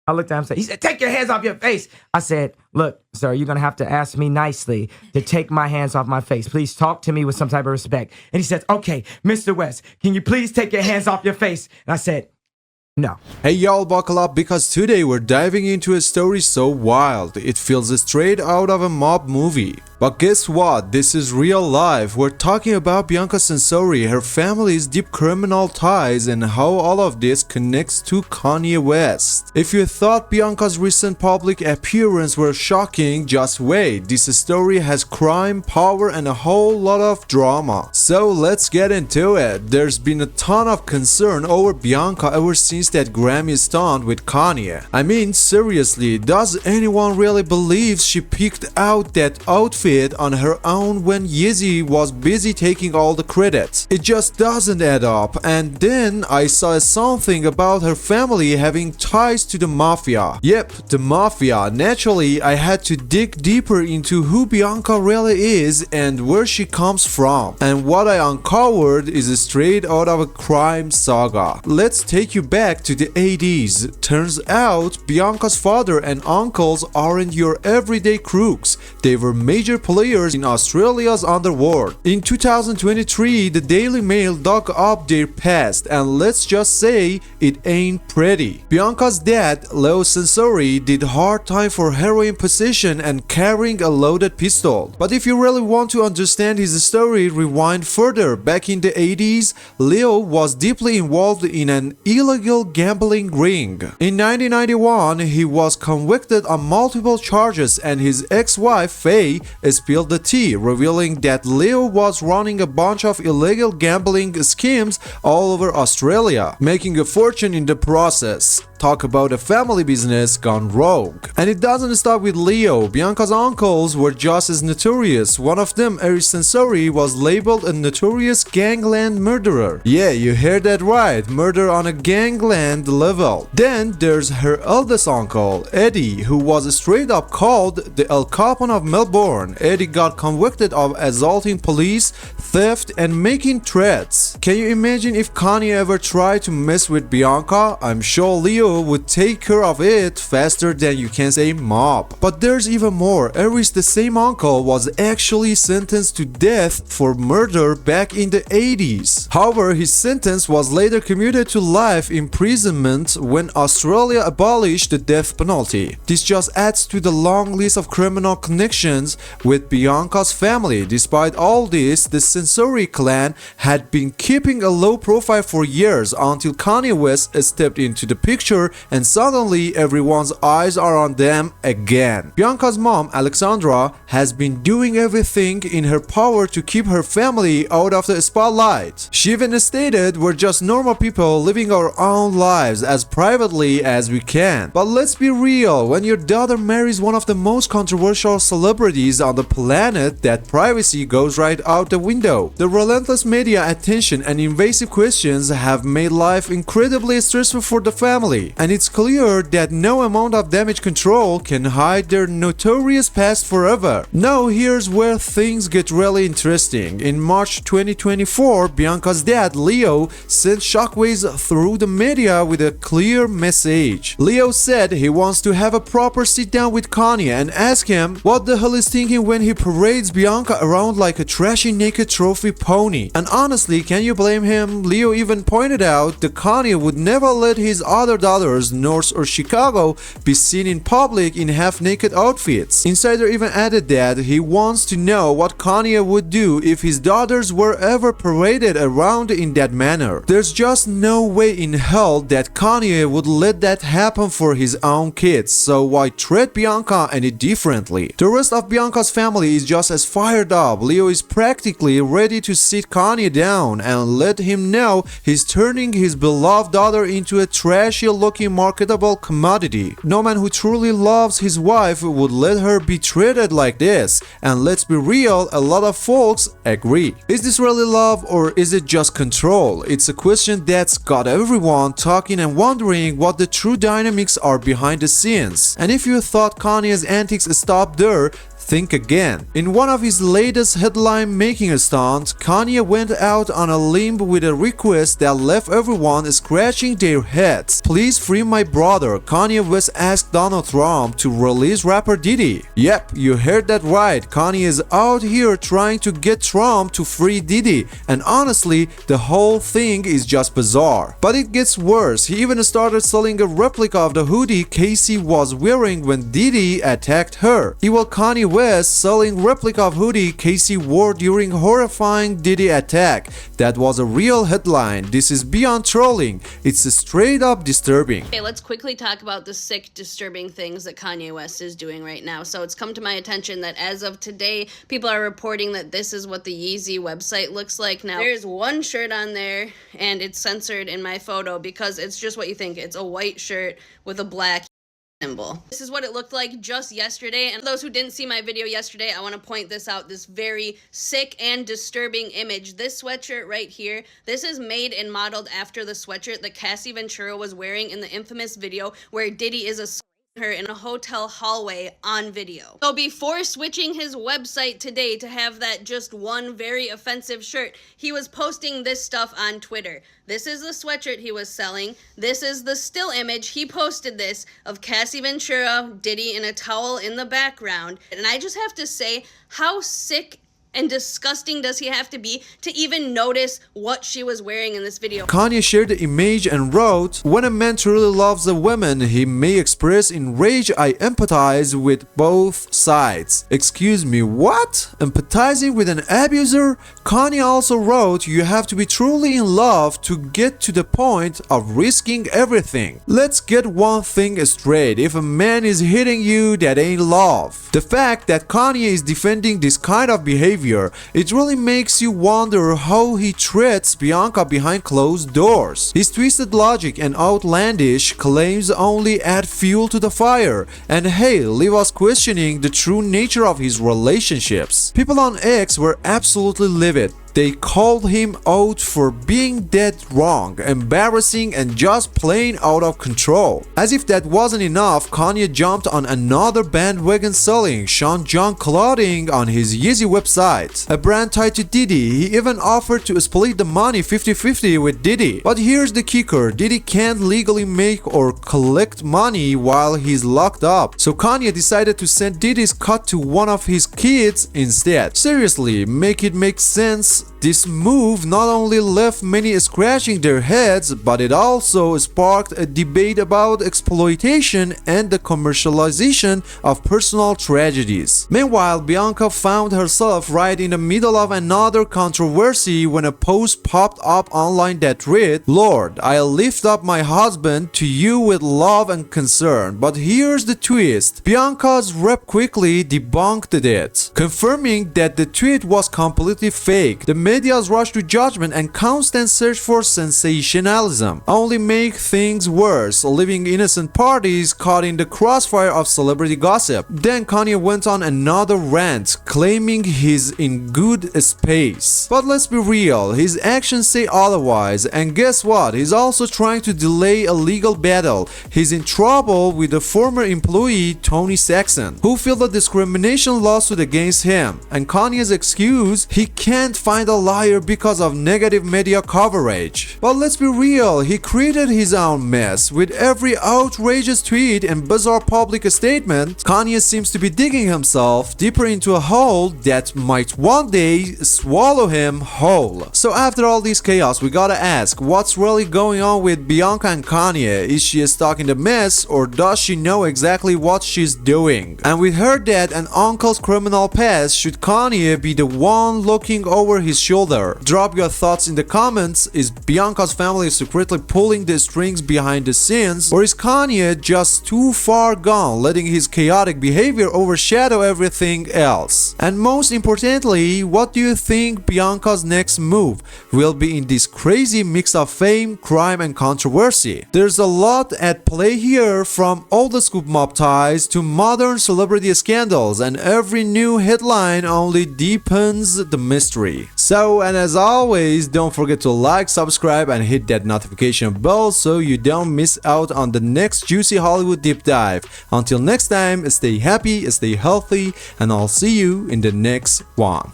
I looked at him and said, he said, take your hands off your face. I said, look, sir, you're going to have to ask me nicely to take my hands off my face. Please talk to me with some type of respect. And he says, okay, Mr. West, can you please take your hands off your face? And I said, no. Hey y'all, buckle up because today we're diving into a story so wild, it feels straight out of a mob movie. But guess what? This is real life. We're talking about Bianca Censori, her family's deep criminal ties, and how all of this connects to Kanye West. If you thought Bianca's recent public appearance were shocking, just wait. This story has crime, power, and a whole lot of drama. So let's get into it. There's been a ton of concern over Bianca ever since that Grammy stunt with Kanye. I mean, seriously, does anyone really believe she picked out that outfit on her own when Yeezy was busy taking all the credit? It just doesn't add up. And then I saw something about her family having ties to the Mafia. Yep, the Mafia. Naturally, I had to dig deeper into who Bianca really is and where she comes from. And what I uncovered is straight out of a crime saga. Let's take you back to the 80s. Turns out, Bianca's father and uncles aren't your everyday crooks. They were major players in Australia's underworld. In 2023, the Daily Mail dug up their past, and let's just say it ain't pretty. Bianca's dad, Leo Censori, did hard time for heroin possession and carrying a loaded pistol. But if you really want to understand his story, rewind further. Back in the 80s, Leo was deeply involved in an illegal gambling ring. In 1991, he was convicted on multiple charges, and his ex-wife, Faye, spilled the tea, revealing that Leo was running a bunch of illegal gambling schemes all over Australia, making a fortune in the process. Talk about a family business gone rogue. And it doesn't stop with Leo. Bianca's uncles were just as notorious. One of them, Eric Censori, was labeled a notorious gangland murderer. Yeah, you heard that right, murder on a gangland level. Then there's her eldest uncle, Eddie, who was straight up called the El Capone of Melbourne. Eddie got convicted of assaulting police, theft, and making threats. Can you imagine if Kanye ever tried to mess with Bianca? I'm sure Leo would take care of it faster than you can say mob. But there's even more. Eric's the same uncle was actually sentenced to death for murder back in the 80s. However, his sentence was later commuted to life imprisonment when Australia abolished the death penalty. This just adds to the long list of criminal connections with Bianca's family. Despite all this, the Censori clan had been keeping a low profile for years until Kanye West stepped into the picture, and suddenly everyone's eyes are on them again. Bianca's mom, Alexandra, has been doing everything in her power to keep her family out of the spotlight. She even stated, we're just normal people living our own lives as privately as we can. But let's be real, when your daughter marries one of the most controversial celebrities on the planet, that privacy goes right out the window. The relentless media attention and invasive questions have made life incredibly stressful for the family. And it's clear that no amount of damage control can hide their notorious past forever. Now here's where things get really interesting. In March 2024, Bianca's dad, Leo, sent shockwaves through the media with a clear message. Leo said he wants to have a proper sit down with Kanye and ask him what the hell he's thinking when he parades Bianca around like a trashy naked trophy pony. And honestly, can you blame him? Leo even pointed out that Kanye would never let his other daughters, North or Chicago, be seen in public in half-naked outfits. Insider even added that he wants to know what Kanye would do if his daughters were ever paraded around in that manner. There's just no way in hell that Kanye would let that happen for his own kids, so why treat Bianca any differently? The rest of Bianca's family is just as fired up. Leo is practically ready to sit Kanye down and let him know he's turning his beloved daughter into a trashy looking marketable commodity. No man who truly loves his wife would let her be treated like this, and let's be real, a lot of folks agree. Is this really love or is it just control? It's a question that's got everyone talking and wondering what the true dynamics are behind the scenes. And if you thought Kanye's antics stopped there, think again. In one of his latest headline-making stunts, Kanye went out on a limb with a request that left everyone scratching their heads. "Please free my brother," Kanye West asked Donald Trump to release rapper Diddy. Yep, you heard that right. Kanye is out here trying to get Trump to free Diddy, and honestly, the whole thing is just bizarre. But it gets worse. He even started selling a replica of the hoodie Casey was wearing when Diddy attacked her. Evil Kanye West selling replica of hoodie Casey wore during horrifying Diddy attack. That was a real headline. This is beyond trolling. It's straight up disturbing. Okay, let's quickly talk about the sick, disturbing things that Kanye West is doing right now. So it's come to my attention that as of today, people are reporting that this is what the Yeezy website looks like. Now, there's one shirt on there, and it's censored in my photo because it's just what you think. It's a white shirt with a black symbol. This is what it looked like just yesterday, and for those who didn't see my video yesterday, I want to point this out, this very sick and disturbing image. This sweatshirt right here, this is made and modeled after the sweatshirt that Cassie Ventura was wearing in the infamous video where Diddy is her in a hotel hallway on video. So before switching his website today to have that just one very offensive shirt, he was posting this stuff on Twitter. This is the sweatshirt he was selling. This is the still image. He posted this of Cassie Ventura, Diddy in a towel in the background. And I just have to say, how sick and disgusting does he have to be to even notice what she was wearing in this video? Kanye shared the image and wrote, "When a man truly loves a woman, he may express in rage, I empathize with both sides." Excuse me, what? Empathizing with an abuser? Kanye also wrote, "You have to be truly in love to get to the point of risking everything." Let's get one thing straight. If a man is hitting you, that ain't love. The fact that Kanye is defending this kind of behavior, it really makes you wonder how he treats Bianca behind closed doors. His twisted logic and outlandish claims only add fuel to the fire, and hey, leave us questioning the true nature of his relationships. People on X were absolutely livid. They called him out for being dead wrong, embarrassing, and just plain out of control. As if that wasn't enough, Kanye jumped on another bandwagon selling Sean John clothing on his Yeezy website, a brand tied to Diddy. He even offered to split the money 50-50 with Diddy. But here's the kicker, Diddy can't legally make or collect money while he's locked up. So Kanye decided to send Diddy's cut to one of his kids instead. Seriously, make it make sense. This move not only left many scratching their heads, but it also sparked a debate about exploitation and the commercialization of personal tragedies. Meanwhile, Bianca found herself right in the middle of another controversy when a post popped up online that read, "Lord, I lift up my husband to you with love and concern." But here's the twist. Bianca's rep quickly debunked it, confirming that the tweet was completely fake. The media's rush to judgment and constant search for sensationalism only make things worse, leaving innocent parties caught in the crossfire of celebrity gossip. Then Kanye went on another rant, claiming he's in good space. But let's be real, his actions say otherwise, and guess what? He's also trying to delay a legal battle. He's in trouble with the former employee Tony Saxon, who filed a discrimination lawsuit against him. And Kanye's excuse, he can't find a liar because of negative media coverage. But let's be real, he created his own mess. With every outrageous tweet and bizarre public statement, Kanye seems to be digging himself deeper into a hole that might one day swallow him whole. So after all this chaos, we gotta ask, what's really going on with Bianca and Kanye? Is she stuck in the mess, or does she know exactly what she's doing? And with her dad and uncle's criminal past, should Kanye be the one looking over his shoulder? Drop your thoughts in the comments. Is Bianca's family secretly pulling the strings behind the scenes, or is Kanye just too far gone, letting his chaotic behavior overshadow everything else? And most importantly, what do you think Bianca's next move will be in this crazy mix of fame, crime, and controversy? There's a lot at play here, from old scoop mob ties to modern celebrity scandals, and every new headline only deepens the mystery. So, and as always, don't forget to like, subscribe, and hit that notification bell so you don't miss out on the next juicy Hollywood deep dive. Until next time, stay happy, stay healthy, and I'll see you in the next one.